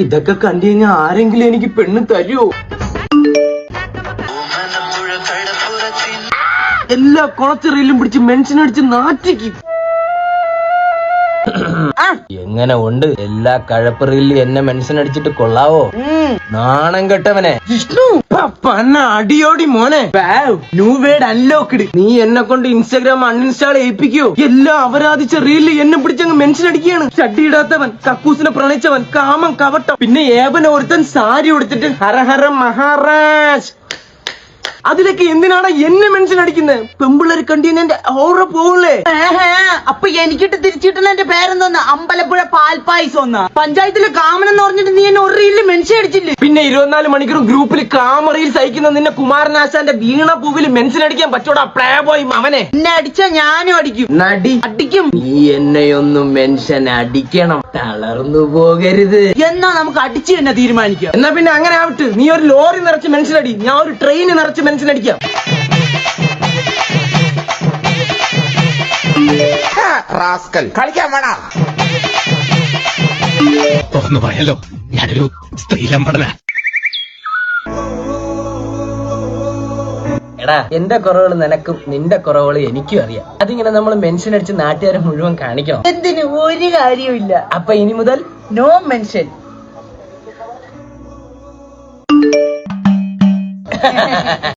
ഇതൊക്കെ കണ്ടു കഴിഞ്ഞാൽ ആരെങ്കിലും എനിക്ക് പെണ്ണ് തരുമോ? എല്ലാ കുളച്ചിറയിലും പിടിച്ച് മെൻഷനടിച്ച് നാറ്റിക്കും. എങ്ങനെ ഉണ്ട്? എല്ലാ കഴപ്പറിയിലും എന്നെ മെൻഷൻ അടിച്ചിട്ട് കൊള്ളാവോ? നാണം കെട്ടവനെ. അടിയോടി മോനെ. New word unlocked. നീ എന്നെ കൊണ്ട് ഇൻസ്റ്റാഗ്രാം അൺഇൻസ്റ്റാൾ ചെയ്യിപ്പിക്കോ? എല്ലാം അപരാധിച്ച റീലിൽ എന്നെ പിടിച്ചങ്ങ് മെൻഷൻ അടിക്കുകയാണ്. ഷഡ്ഡിയിടാത്തവൻ, കക്കൂസിനെ പ്രണയിച്ചവൻ, കാമം കവട്ടം, പിന്നെ ഏവൻ ഒരുത്തൻ സാരി ഉടുത്തിട്ട് ഹരഹര മഹാരാജ്. അതിലൊക്കെ എന്തിനാണ് എന്നെ മെൻഷൻ അടിക്കുന്നത്? പെമ്പിള്ളേര് കണ്ടീന് എന്റെ ഓറ പോകൂലേ? അപ്പൊ എനിക്കിട്ട് തിരിച്ചിട്ടുള്ള എന്റെ പേരെന്തോന്ന്? അമ്പലപ്പുഴ പാൽപ്പായസം ഒന്നാ. പഞ്ചായത്തിലെ കാമൻ എന്ന് പറഞ്ഞിട്ട് നീ എന്നെ ഒരു റീലിൽ മെൻഷൻ അടിച്ചില്ലേ? പിന്നെ 24 മണിക്കൂറും ഗ്രൂപ്പിൽ കാമറയിൽ സഹിക്കുന്ന നിന്നെ കുമാരനാശാന്റെ വീണ പൂവിൽ മെൻഷൻ അടിക്കാൻ പറ്റോടാ പ്ലേ ബോയ് അവനെ? എന്നെ അടിച്ചാ ഞാനും അടിക്കും. നടി അടിക്കും. നീ എന്നെയൊന്നും മെൻഷൻ അടിക്കണം, തളർന്നു പോകരുത്. എന്നാ നമുക്ക് അടിച്ചു തന്നെ തീരുമാനിക്കാം. എന്നാ പിന്നെ അങ്ങനെ ആവട്ടെ. നീ ഒരു ലോറി നിറച്ച് മെൻഷൻ അടി, ഞാൻ ഒരു ട്രെയിൻ നിറച്ച് മെൻഷൻ അടിക്കാം. കളിക്കാൻ വേണം. തുറന്നു പറയാലോ, ഞാനൊരു സ്ത്രീലമ്പടന. എടാ, എന്റെ കുറവുകൾ നിനക്കും നിന്റെ കുറവുകൾ എനിക്കും അറിയാം. അതിങ്ങനെ നമ്മൾ മെൻഷൻ അടിച്ച് നാട്ടുകാരെ മുഴുവൻ കാണിക്കണം. എന്തിന്? ഒരു കാര്യമില്ല. അപ്പൊ ഇനി മുതൽ നോ മെൻഷൻ.